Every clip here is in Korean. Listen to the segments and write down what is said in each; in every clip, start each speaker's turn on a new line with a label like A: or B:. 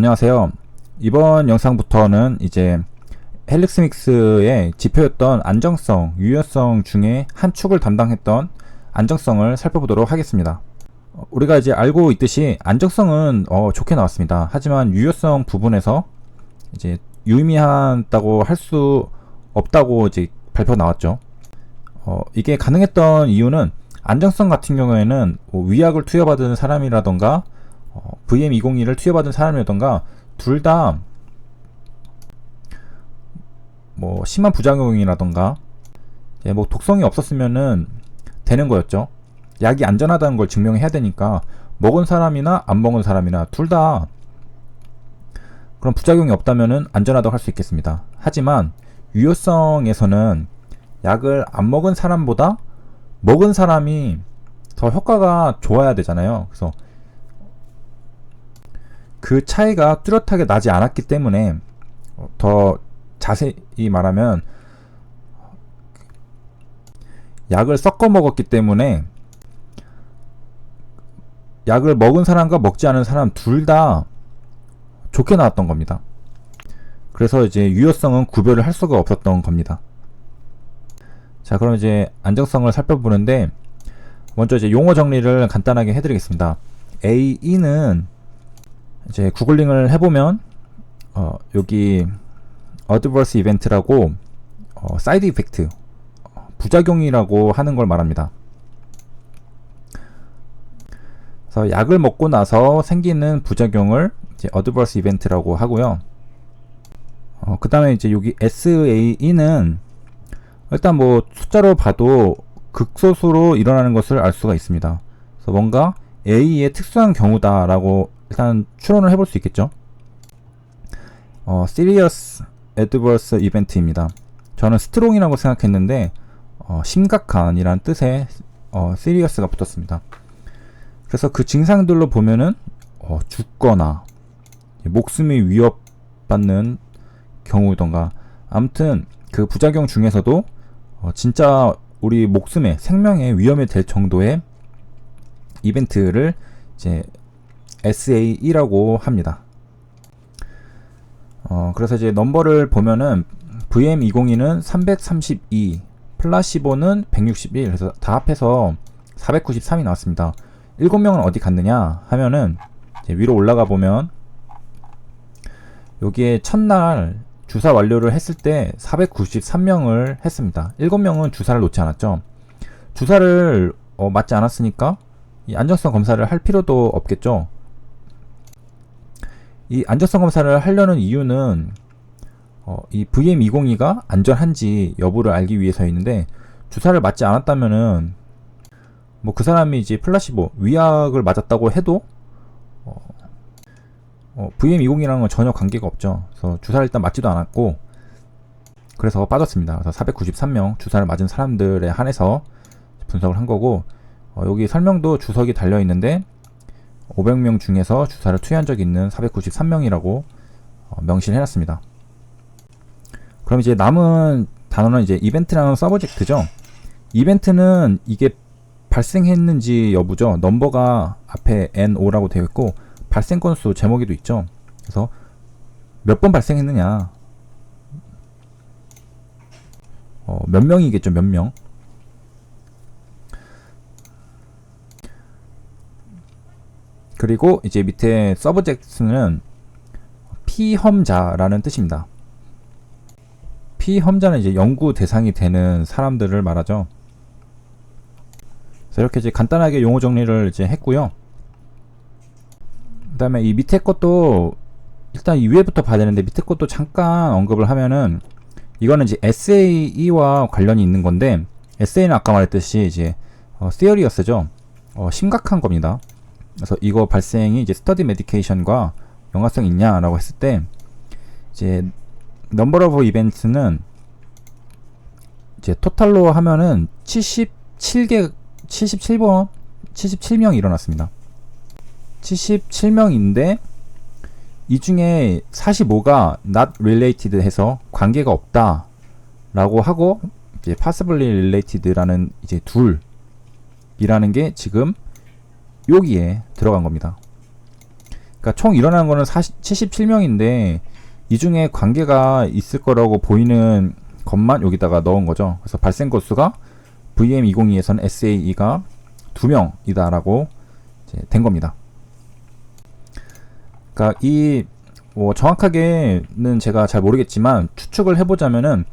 A: 안녕하세요. 이번 영상부터는 이제 헬릭스믹스의 지표였던 안정성, 유효성 중에 한 축을 담당했던 안정성을 살펴보도록 하겠습니다. 우리가 이제 알고 있듯이 안정성은 좋게 나왔습니다. 하지만 유효성 부분에서 이제 유의미하다고 할 수 없다고 이제 발표 나왔죠. 이게 가능했던 이유는 안정성 같은 경우에는 위약을 투여받은 사람이라던가 VM201을 투여받은 사람이라던가 둘 다 뭐 심한 부작용이라던가 뭐 독성이 없었으면은 되는 거였죠. 약이 안전하다는 걸 증명해야 되니까 먹은 사람이나 안 먹은 사람이나 둘 다 그런 부작용이 없다면은 안전하다고 할 수 있겠습니다. 하지만 유효성에서는 약을 안 먹은 사람보다 먹은 사람이 더 효과가 좋아야 되잖아요. 그래서 그 차이가 뚜렷하게 나지 않았기 때문에 더 자세히 말하면 약을 섞어 먹었기 때문에 약을 먹은 사람과 먹지 않은 사람 둘 다 좋게 나왔던 겁니다. 그래서 이제 유효성은 구별을 할 수가 없었던 겁니다. 자, 그럼 이제 안정성을 살펴보는데 먼저 이제 용어 정리를 간단하게 해드리겠습니다. AE는 이제 구글링을 해보면 여기 어드버스 이벤트라고 사이드 이펙트 부작용이라고 하는 걸 말합니다. 그래서 약을 먹고 나서 생기는 부작용을 이제 어드버스 이벤트라고 하고요. 그 다음에 이제 여기 SAE는 일단 뭐 숫자로 봐도 극소수로 일어나는 것을 알 수가 있습니다. 그래서 뭔가 A의 특수한 경우다라고 일단 추론을 해볼 수 있겠죠. Serious Adverse Event입니다. 저는 스트롱이라고 생각했는데 심각한이란 뜻의 Serious가 붙었습니다. 그래서 그 증상들로 보면은 죽거나 목숨이 위협받는 경우던가 아무튼 그 부작용 중에서도 진짜 우리 목숨에 생명에 위험이 될 정도의 이벤트를 이제 SAE라고 합니다. 그래서 이제 넘버를 보면은 VM202는 332, 플라시보는 161, 그래서 다 합해서 493이 나왔습니다. 7명은 어디 갔느냐 하면은 이제 위로 올라가 보면 여기에 첫날 주사 완료를 했을 때 493명을 했습니다. 7명은 주사를 놓지 않았죠. 주사를 맞지 않았으니까 이 안정성 검사를 할 필요도 없겠죠. 이 안정성 검사를 하려는 이유는 이 VM202가 안전한지 여부를 알기 위해서였는데 주사를 맞지 않았다면은 뭐 그 사람이 이제 플라시보 위약을 맞았다고 해도 VM202랑은 전혀 관계가 없죠. 그래서 주사를 일단 맞지도 않았고 그래서 빠졌습니다. 그래서 493명 주사를 맞은 사람들에 한해서 분석을 한 거고 여기 설명도 주석이 달려 있는데 500명 중에서 주사를 투여한 적이 있는 493명이라고 명시를 해놨습니다. 그럼 이제 남은 단어는 이제 이벤트라는 서브젝트죠. 이벤트는 이게 발생했는지 여부죠. 넘버가 앞에 NO라고 되어 있고 발생 건수 제목에도 있죠. 그래서 몇 번 발생했느냐, 몇 명이겠죠. 몇 명. 그리고 이제 밑에 서브젝트는 피험자라는 뜻입니다. 피험자는 이제 연구 대상이 되는 사람들을 말하죠. 그래서 이렇게 이제 간단하게 용어 정리를 이제 했고요. 그 다음에 이 밑에 것도 일단 이 위에부터 봐야 되는데 밑에 것도 잠깐 언급을 하면은 이거는 이제 SAE와 관련이 있는 건데 SA는 아까 말했듯이 이제 Serious죠. 심각한 겁니다. 그래서 이거 발생이 이제 스터디 메디케이션과 연관성 있냐라고 했을 때 이제 넘버 오브 이벤트는 이제 토탈로 하면은 77명이 일어났습니다. 77명인데 이 중에 45가 not related 해서 관계가 없다 라고 하고 이제 possibly related라는 이제 둘이라는 게 지금 여기에 들어간 겁니다. 그러니까 총 일어나는 거는 77명인데 이 중에 관계가 있을 거라고 보이는 것만 여기다가 넣은 거죠. 그래서 발생 건수가 VM202에서는 SAE가 2명이다라고 된 겁니다. 그러니까 이 뭐 정확하게는 제가 잘 모르겠지만 추측을 해보자면은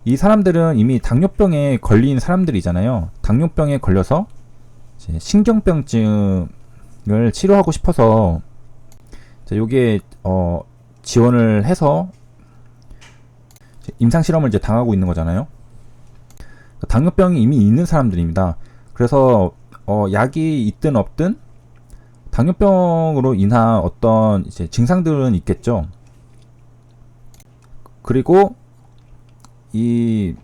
A: 이 사람들은 이미 당뇨병에 걸린 사람들이잖아요. 당뇨병에 걸려서 이제 신경병증을 치료하고 싶어서 요게 지원을 해서 임상 실험을 이제 당하고 있는 거잖아요. 당뇨병이 이미 있는 사람들입니다. 그래서 약이 있든 없든 당뇨병으로 인한 어떤 이제 증상들은 있겠죠. 그리고 이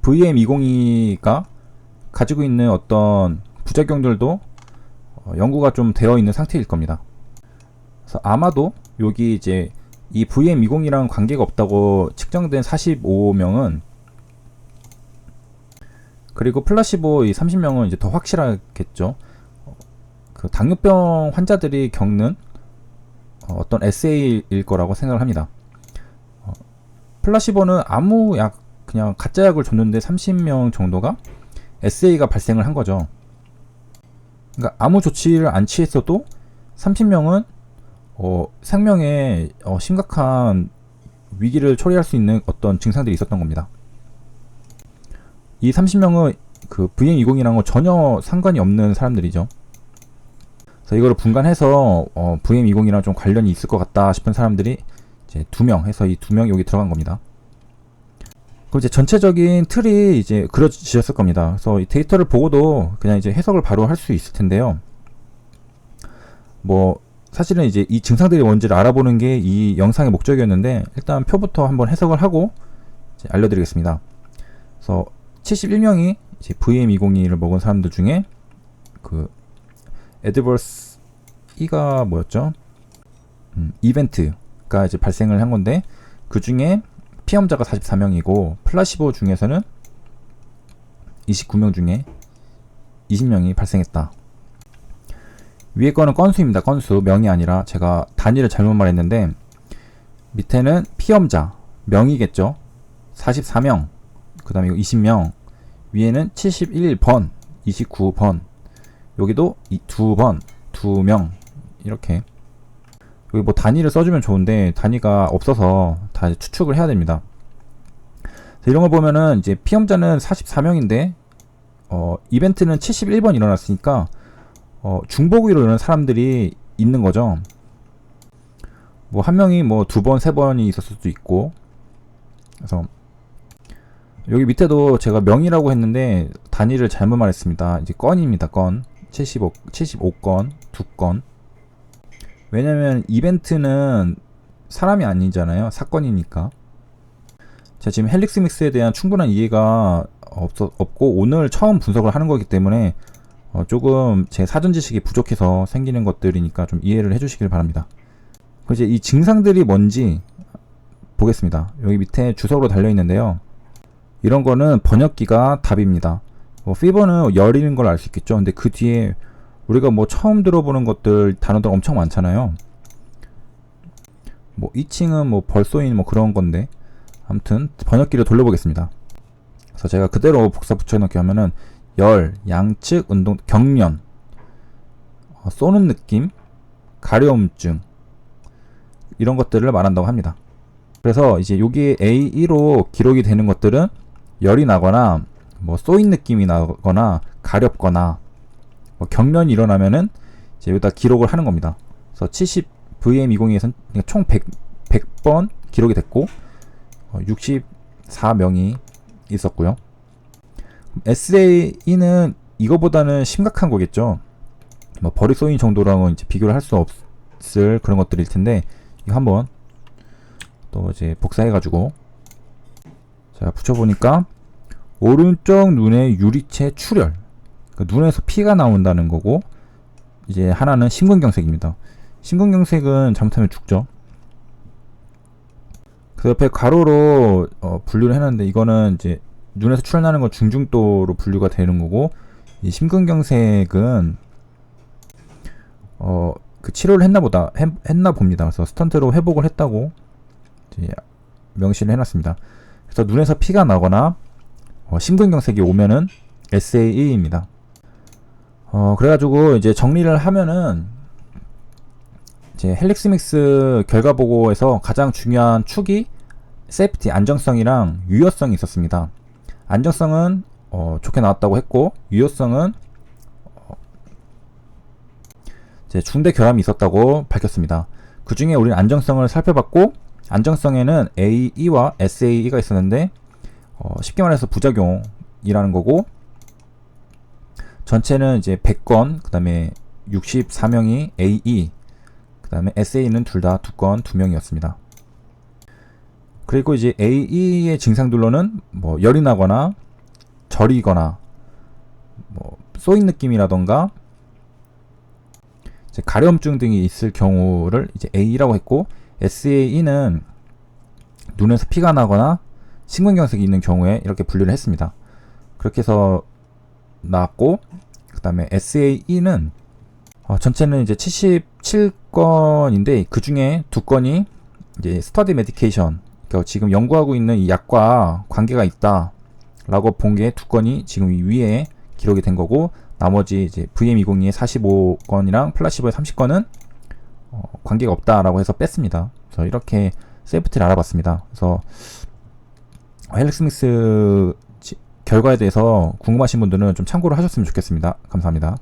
A: VM202가 가지고 있는 어떤 부작용들도 연구가 좀 되어 있는 상태일 겁니다. 그래서 아마도 여기 이제 이 VM202랑 관계가 없다고 측정된 45명은 그리고 플라시보 이 30명은 이제 더 확실하겠죠. 그 당뇨병 환자들이 겪는 어떤 SA일 거라고 생각을 합니다. 플라시보는 아무 약 그냥 가짜 약을 줬는데 30명 정도가 SA가 발생을 한 거죠. 그러니까 아무 조치를 안 취했어도 30명은 생명에 심각한 위기를 초래할 수 있는 어떤 증상들이 있었던 겁니다. 이 30명은 그 VM202랑은 전혀 상관이 없는 사람들이죠. 그래서 이거를 분간해서 VM202랑 좀 관련이 있을 것 같다 싶은 사람들이 이제 2명 해서 이 2명 여기 들어간 겁니다. 그럼 이제 전체적인 틀이 이제 그려지셨을 겁니다. 그래서 이 데이터를 보고도 그냥 이제 해석을 바로 할 수 있을 텐데요. 뭐 사실은 이제 이 증상들이 뭔지를 알아보는 게 이 영상의 목적이었는데 일단 표부터 한번 해석을 하고 이제 알려드리겠습니다. 그래서 71명이 이제 VM202를 먹은 사람들 중에 그 애드버스 E가 뭐였죠? 이벤트가 이제 발생을 한 건데 그 중에 피험자가 44명이고 플라시보 중에서는 29명 중에 20명이 발생했다. 위에 거는 건수입니다. 건수, 명이 아니라 제가 단위를 잘못 말했는데 밑에는 피험자, 명이겠죠. 44명, 그 다음에 이거 20명, 위에는 71번, 29번, 여기도 2번, 2명 이렇게. 여기 뭐 단위를 써주면 좋은데 단위가 없어서 다 추측을 해야 됩니다. 이런 걸 보면은 이제 피험자는 44명인데 이벤트는 71번 일어났으니까 중복으로 일어난 사람들이 있는 거죠. 뭐 한 명이 뭐 2번, 3번이 있었을 수도 있고. 그래서 여기 밑에도 제가 명이라고 했는데 단위를 잘못 말했습니다. 이제 건입니다. 건 75건, 2건. 왜냐면 이벤트는 사람이 아니잖아요. 사건이니까. 제가 지금 헬릭스 믹스에 대한 충분한 이해가 없고 오늘 처음 분석을 하는 거기 때문에 조금 제 사전 지식이 부족해서 생기는 것들이니까 좀 이해를 해주시길 바랍니다. 이제 이 증상들이 뭔지 보겠습니다. 여기 밑에 주석으로 달려 있는데요. 이런 거는 번역기가 답입니다. 피버는 열이는 걸 알 수 있겠죠. 근데 그 뒤에 우리가 뭐 처음 들어보는 것들 단어들 엄청 많잖아요. 뭐 이칭은 뭐 벌소인 뭐 그런 건데 아무튼 번역기를 돌려보겠습니다. 그래서 제가 그대로 복사 붙여넣기 하면은 열, 양측 운동, 경련, 쏘는 느낌, 가려움증 이런 것들을 말한다고 합니다. 그래서 이제 여기에 A2로 기록이 되는 것들은 열이 나거나 뭐 쏘인 느낌이 나거나 가렵거나 뭐 경련이 일어나면은 이제 여기다 기록을 하는 겁니다. 그래서 VM202에서는 총 100번 기록이 됐고 64명이 있었고요. SAE는 이거보다는 심각한 거겠죠. 뭐 버리 쏘인 정도랑은 이제 비교를 할 수 없을 그런 것들일 텐데 이거 한번 또 이제 복사해가지고 자 붙여보니까 오른쪽 눈의 유리체 출혈, 그러니까 눈에서 피가 나온다는 거고 이제 하나는 심근경색입니다. 심근경색은 잘못하면 죽죠. 그 옆에 가로로 분류를 해놨는데 이거는 이제 눈에서 출혈나는 건 중증도로 분류가 되는 거고 이 심근경색은 그 치료를 했나 봅니다. 그래서 스턴트로 회복을 했다고 이제 명시를 해놨습니다. 그래서 눈에서 피가 나거나 심근경색이 오면은 SAE입니다. 그래가지고 이제 정리를 하면은 이제 헬릭스믹스 결과 보고에서 가장 중요한 축이 세이프티 안정성이랑 유효성이 있었습니다. 안정성은 좋게 나왔다고 했고, 유효성은 이제 중대 결함이 있었다고 밝혔습니다. 그 중에 우리는 안정성을 살펴봤고, 안정성에는 AE와 SAE가 있었는데 쉽게 말해서 부작용이라는 거고, 전체는 이제 100건, 그 다음에 64명이 AE, 그 다음에 SA는 둘 다 2건 2명이었습니다. 그리고 이제 AE의 증상들로는 뭐 열이 나거나 저리거나 뭐 쏘인 느낌이라던가 이제 가려움증 등이 있을 경우를 이제 AE라고 했고, SAE는 눈에서 피가 나거나 심근경색이 있는 경우에 이렇게 분류를 했습니다. 그렇게 해서 나왔고, 그 다음에 SAE는 전체는 이제 77건인데 그 중에 2건이 이제 스터디 메디케이션, 그러니까 지금 연구하고 있는 이 약과 관계가 있다 라고 본 게 2건이 지금 위에 기록이 된 거고, 나머지 이제 VM202의 45건이랑 플라시보의 30건은 관계가 없다라고 해서 뺐습니다. 그래서 이렇게 세이프티를 알아봤습니다. 그래서 헬릭스믹스 결과에 대해서 궁금하신 분들은 좀 참고를 하셨으면 좋겠습니다. 감사합니다.